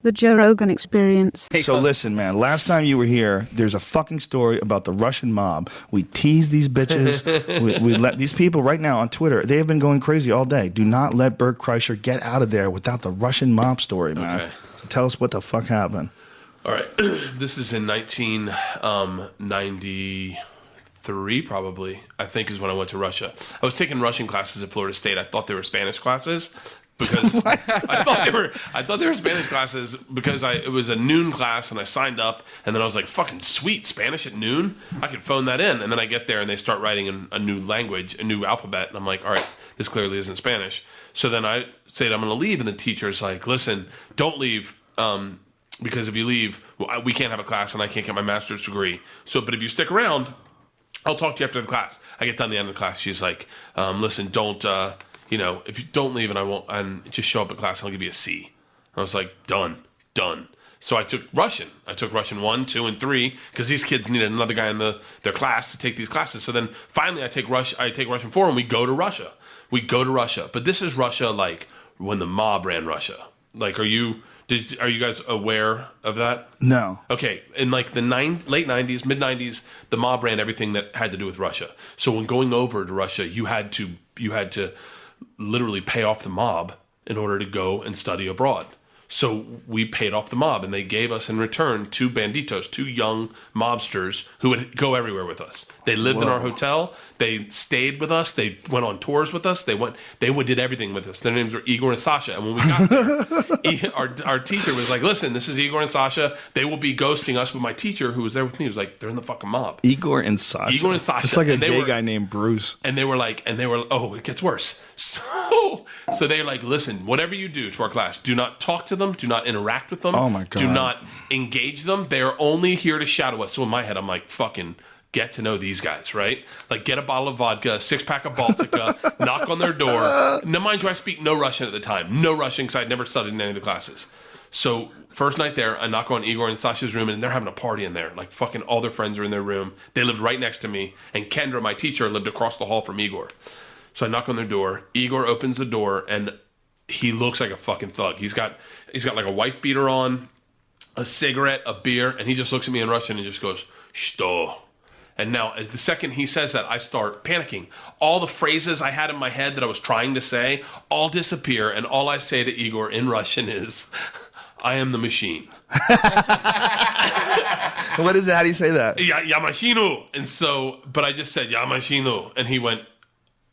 The Joe Rogan Experience. So listen, man, last time you were here, there's a fucking story about the Russian mob. We tease these bitches. we let these people right now on Twitter, they have been going crazy all day. Do not let Bert Kreischer get out of there without the Russian mob story, man. Okay. So tell us what the fuck happened. All right. This is in 1993, probably, I think, is when I went to Russia. I was taking Russian classes at Florida State. I thought they were Spanish classes. Because I thought they were Spanish classes because it was a noon class and I signed up and then I was like, fucking sweet, Spanish at noon? I could phone that in. And then I get there and they start writing in a new language, a new alphabet. And I'm like, all right, this clearly isn't Spanish. So then I said, I'm going to leave. And the teacher's like, listen, don't leave because if you leave, we can't have a class and I can't get my master's degree. So, but if you stick around, I'll talk to you after the class. I get done the end of the class. She's like, listen, don't... if you don't leave and I won't, and just show up at class, I'll give you a C. I was like, done. So I took Russian. I took Russian 1, 2, and 3 because these kids needed another guy in their class to take these classes. So then finally I take Russian 4 and we go to Russia. But this is Russia like when the mob ran Russia. Like, are you guys aware of that? No. Okay, in like the late 90s, mid 90s, the mob ran everything that had to do with Russia. So when going over to Russia, you had to literally pay off the mob in order to go and study abroad. So we paid off the mob, and they gave us in return 2 banditos, 2 young mobsters who would go everywhere with us. They lived in our hotel. They stayed with us. They went on tours with us. They did everything with us. Their names were Igor and Sasha. And when we got there, our teacher was like, listen, this is Igor and Sasha. They will be ghosting us. But my teacher, who was there with me, was like, they're in the fucking mob. Igor and Sasha. It's like a gay guy named Bruce. And they were oh, it gets worse. So they're like, listen, whatever you do to our class, do not talk to them. Do not interact with them. Oh, my God. Do not engage them. They are only here to shadow us. So in my head, I'm like, fucking get to know these guys, right? Like, get a bottle of vodka, a 6-pack of Baltica, knock on their door. Now, mind you, I speak no Russian at the time. No Russian because I'd never studied in any of the classes. So first night there, I knock on Igor and Sasha's room, and they're having a party in there. Like, fucking all their friends are in their room. They lived right next to me. And Kendra, my teacher, lived across the hall from Igor. So I knock on their door. Igor opens the door, and he looks like a fucking thug. He's got like a wife beater on, a cigarette, a beer, and he just looks at me in Russian and just goes, "Shto." And now, the second he says that, I start panicking. All the phrases I had in my head that I was trying to say all disappear, and all I say to Igor in Russian is, "I am the machine." What is it? How do you say that? Ya machinu. And so, but I just said, "Ya machinu," and he went,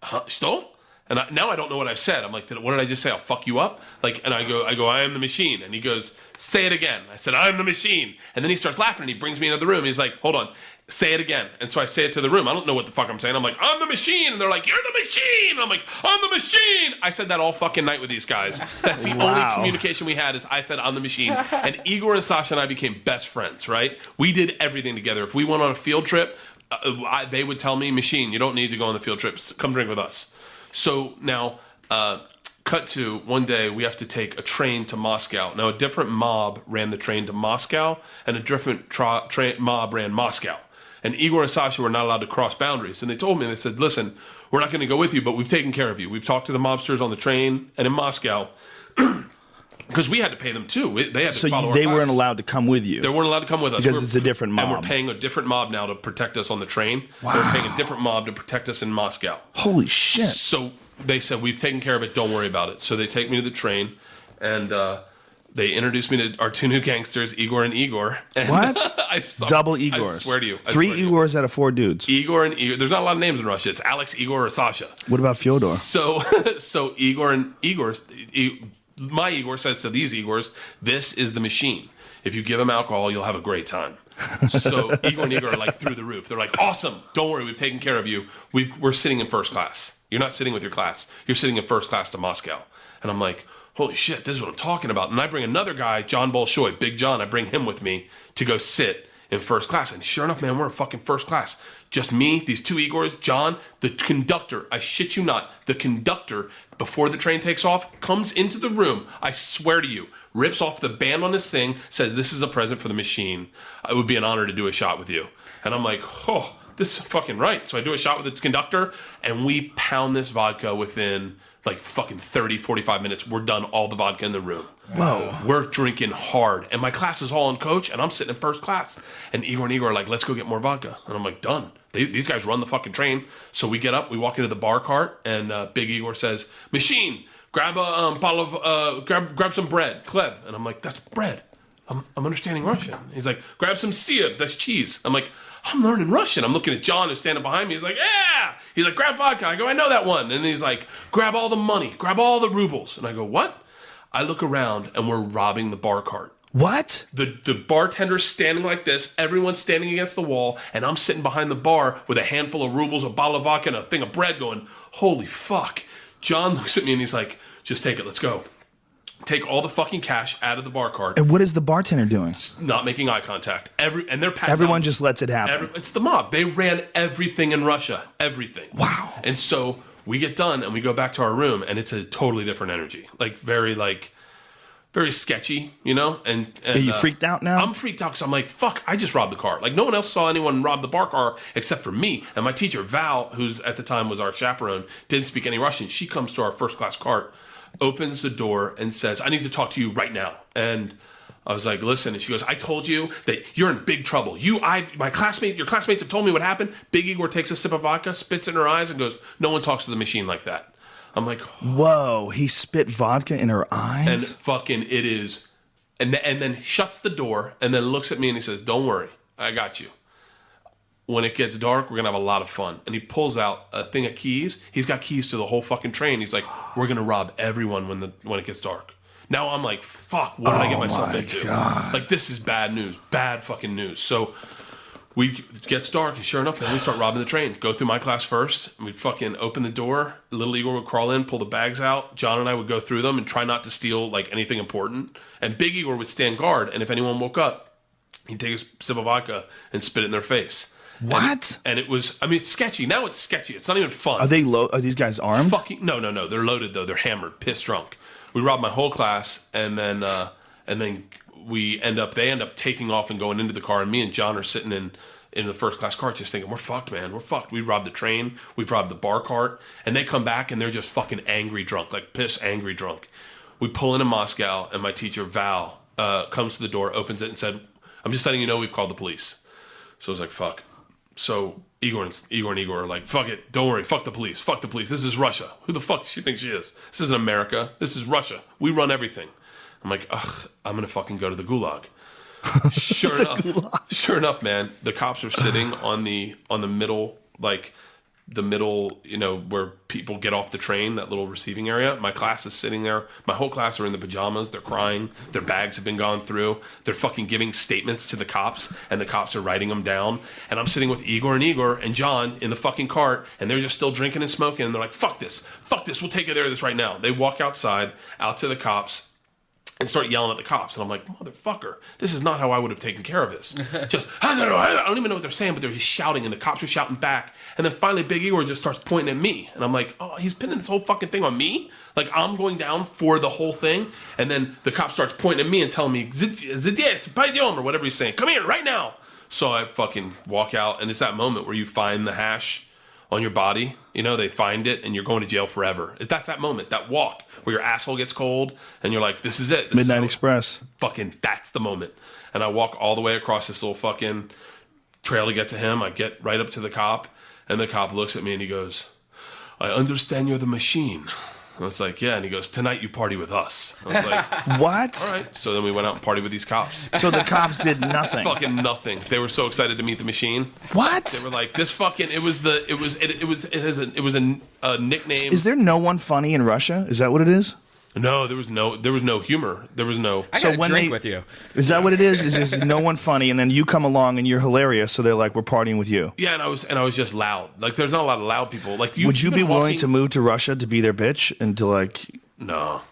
"Huh? Shto?" And now I don't know what I've said. I'm like, what did I just say? I'll fuck you up? Like, and I go, I am the machine. And he goes, say it again. I said, I am the machine. And then he starts laughing and he brings me into the room. He's like, hold on, say it again. And so I say it to the room. I don't know what the fuck I'm saying. I'm like, I'm the machine. And they're like, you're the machine. And I'm like, I'm the machine. I said that all fucking night with these guys. That's the only communication we had is I said, I'm the machine. And Igor and Sasha and I became best friends, right? We did everything together. If we went on a field trip, they would tell me, machine, you don't need to go on the field trips. Come drink with us. So now, cut to one day, we have to take a train to Moscow. Now, a different mob ran the train to Moscow, and a different mob ran Moscow. And Igor and Sasha were not allowed to cross boundaries. And they told me, they said, listen, we're not going to go with you, but we've taken care of you. We've talked to the mobsters on the train and in Moscow. Because we had to pay them too. They had to follow our class. They weren't allowed to come with you. They weren't allowed to come with us. Because it's a different mob. And we're paying a different mob now to protect us on the train. Wow. We're paying a different mob to protect us in Moscow. Holy shit. So they said, we've taken care of it. Don't worry about it. So they take me to the train, and they introduced me to our 2 new gangsters, Igor and Igor. And what? Double Igors. I swear to you. 3 Igors out of 4 dudes. Igor and Igor. There's not a lot of names in Russia. It's Alex, Igor, or Sasha. What about Fyodor? So Igor and Igor... My Igor says to these Igors, this is the machine. If you give him alcohol, you'll have a great time. So Igor and Igor are like through the roof. They're like, awesome. Don't worry. We've taken care of you. We're sitting in first class. You're not sitting with your class. You're sitting in first class to Moscow. And I'm like, holy shit, this is what I'm talking about. And I bring another guy, John Bolshoi, Big John. I bring him with me to go sit in first class. And sure enough, man, we're in fucking first class. Just me, these 2 Igors, John, the conductor, I shit you not, the conductor, before the train takes off, comes into the room, I swear to you, rips off the band on his thing, says, this is a present for the machine. It would be an honor to do a shot with you. And I'm like, oh, this is fucking right. So I do a shot with the conductor, and we pound this vodka within like fucking 30, 45 minutes. We're done, all the vodka in the room. Whoa. We're drinking hard. And my class is all on coach, and I'm sitting in first class. And Igor are like, let's go get more vodka. And I'm like, done. These guys run the fucking train. So we get up, we walk into the bar cart, and Big Igor says, machine, grab a bottle of, grab some bread, Kleb. And I'm like, that's bread. I'm understanding Russian. He's like, grab some siev, that's cheese. I'm like, I'm learning Russian. I'm looking at John who's standing behind me. He's like, yeah. He's like, grab vodka. I go, I know that one. And he's like, grab all the money. Grab all the rubles. And I go, what? I look around and we're robbing the bar cart. What? The bartender's standing like this. Everyone's standing against the wall. And I'm sitting behind the bar with a handful of rubles, a bottle of vodka, and a thing of bread going, holy fuck. John looks at me and he's like, just take it. Let's go. Take all the fucking cash out of the bar cart. And what is the bartender doing? Not making eye contact. And they're passed Everyone out. just lets it happen. It's the mob. They ran everything in Russia. Everything. Wow. And so we get done and we go back to our room and it's a totally different energy. Very sketchy, you know? And Are you freaked out now? I'm freaked out because I'm like, fuck, I just robbed the car. Like, no one else saw anyone rob the bar car except for me. And my teacher, Val, who's at the time was our chaperone, didn't speak any Russian. She comes to our first class cart, opens the door and says, I need to talk to you right now. And I was like, listen. And she goes, I told you that you're in big trouble. Your classmates have told me what happened. Big Igor takes a sip of vodka, spits it in her eyes and goes, no one talks to the machine like that. I'm like, whoa, he spit vodka in her eyes? And fucking it is. And then shuts the door and then looks at me and he says, don't worry, I got you. When it gets dark, we're going to have a lot of fun. And he pulls out a thing of keys. He's got keys to the whole fucking train. He's like, we're going to rob everyone when it gets dark. Now I'm like, fuck, what did I get myself into? God. Like, this is bad news. Bad fucking news. So it gets dark, and sure enough, man, we start robbing the train. Go through my class first. We'd fucking open the door. Little Igor would crawl in, pull the bags out. John and I would go through them and try not to steal, like, anything important. And Big Igor would stand guard, and if anyone woke up, he'd take a sip of vodka and spit it in their face. What? And it was, I mean, it's sketchy. Now it's sketchy. It's not even fun. Are these guys armed? No. They're loaded, though. They're hammered, pissed drunk. We robbed my whole class, and then they end up taking off and going into the car, and me and John are sitting in the first class cart just thinking, we're fucked, man. We're fucked. We robbed the train. We've robbed the bar cart. And they come back and they're just fucking angry drunk, like piss angry drunk. We pull into Moscow and my teacher, Val, comes to the door, opens it and said, I'm just letting you know we've called the police. So I was like, fuck. So Igor and Igor are like, fuck it. Don't worry. Fuck the police. Fuck the police. This is Russia. Who the fuck does she think she is? This isn't America. This is Russia. We run everything. I'm like, ugh, I'm going to fucking go to the gulag. Sure enough, man, the cops are sitting on the middle, like the middle, you know, where people get off the train, that little receiving area. My class is sitting there. My whole class are in the pajamas. They're crying. Their bags have been gone through. They're fucking giving statements to the cops, and the cops are writing them down. And I'm sitting with Igor and John in the fucking cart, and they're just still drinking and smoking. And they're like, fuck this. We'll take care of this right now. They walk outside, out to the cops, and start yelling at the cops. And I'm like, motherfucker, this is not how I would have taken care of this. Just, I don't even know what they're saying, but they're just shouting, and the cops are shouting back. And then finally Big Igor just starts pointing at me. And I'm like, oh, he's pinning this whole fucking thing on me? Like, I'm going down for the whole thing? And then the cop starts pointing at me and telling me, Zdes, paidyom, or whatever he's saying. Come here, right now. So I fucking walk out, and it's that moment where you find the hash on your body, you know, they find it and you're going to jail forever. That's that moment, that walk where your asshole gets cold and you're like, this is it. Midnight Express. Fucking, that's the moment. And I walk all the way across this little fucking trail to get to him. I get right up to the cop and the cop looks at me and he goes, I understand you're the machine. I was like, yeah. And he goes, tonight you party with us. I was like, what? All right. So then we went out and partied with these cops. So the cops did nothing. Fucking nothing. They were so excited to meet the machine. What? They were like, this fucking, it was a nickname. Is there no one funny in Russia? Is that what it is? No, there was no humor. There was no. I got a drink with you. Is that what it is? Is just no one funny, and then you come along and you're hilarious, so they're like, we're partying with you. Yeah, and I was just loud. Like, there's not a lot of loud people. Like, would you be willing to move to Russia to be their bitch and to like? No,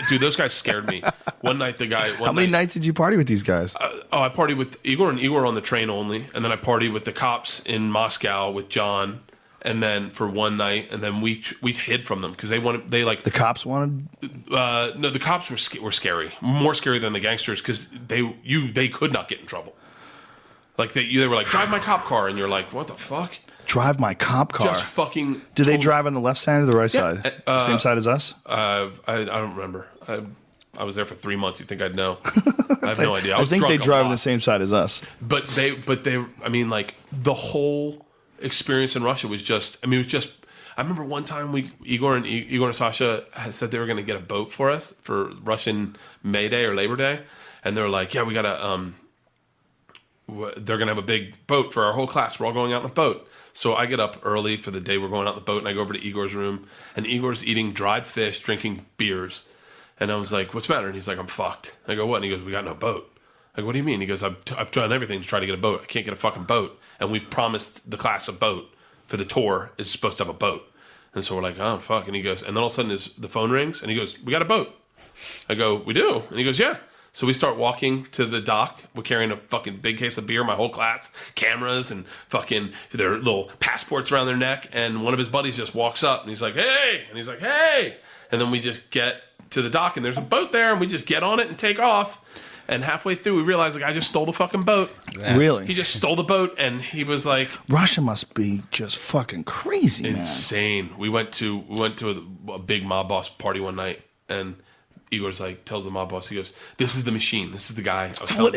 dude, those guys scared me. One night, the guy. How many nights did you party with these guys? I partied with Igor and Igor on the train only, and then I partied with the cops in Moscow with John. And then for one night, and then we hid from them because the cops wanted. No, the cops were scary, more scary than the gangsters because they could not get in trouble. Like they were like, drive my cop car, and you're like, what the fuck? drive my cop car. Just fucking. Do they drive on the left side or the right side? Same side as us? I don't remember. I was there for 3 months. You think I'd know? I have no idea. I think drunk they drive a on lot. the same side as us. But they. I mean, like the whole experience in Russia was just. I mean, it was just. I remember one time Igor and Sasha had said they were going to get a boat for us for Russian May Day or Labor Day, and they were like, "Yeah, we gotta." They're going to have a big boat for our whole class. We're all going out in the boat. So I get up early for the day we're going out in the boat, and I go over to Igor's room, and Igor's eating dried fish, drinking beers. And I was like, what's the matter? And he's like, I'm fucked. I go, what? And he goes, we got no boat. I go, what do you mean? He goes, I've done everything to try to get a boat. I can't get a fucking boat. And we've promised the class a boat for the tour is supposed to have a boat. And so we're like, oh, fuck. And he goes, and then all of a sudden the phone rings, and he goes, we got a boat. I go, we do? And he goes, yeah. So we start walking to the dock. We're carrying a fucking big case of beer, my whole class, cameras, and fucking their little passports around their neck. And one of his buddies just walks up, and he's like, hey! And he's like, hey! And then we just get to the dock, and there's a boat there, and we just get on it and take off. And halfway through, we realized, like, I just stole the fucking boat. Yeah. Really? He just stole the boat, and he was like... Russia must be just fucking crazy, man. Insane. We went to a big mob boss party one night, and... Igor's like, tells the mob boss, he goes, this is the machine. This is the guy.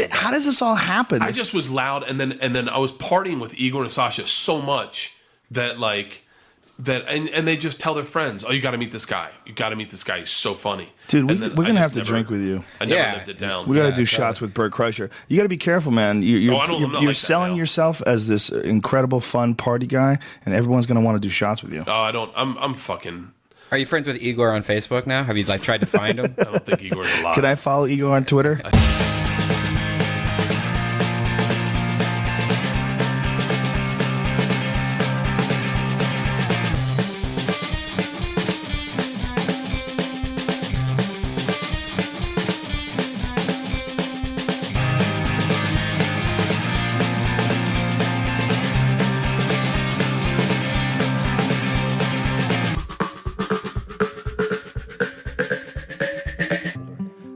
How does this all happen? I just was loud, and then I was partying with Igor and Sasha so much that and they just tell their friends, oh, you got to meet this guy. You got to meet this guy. He's so funny. Dude, we're going to have to drink with you. I never lived it down. We got to do shots with Bert Kreischer. You got to be careful, man. You're selling yourself as this incredible, fun party guy, and everyone's going to want to do shots with you. Oh, I don't. I'm fucking... Are you friends with Igor on Facebook now? Have you tried to find him? I don't think Igor's alive. Can I follow Igor on Twitter?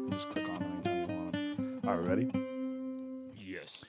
Just click on them anytime you want them. All right, ready? Yes.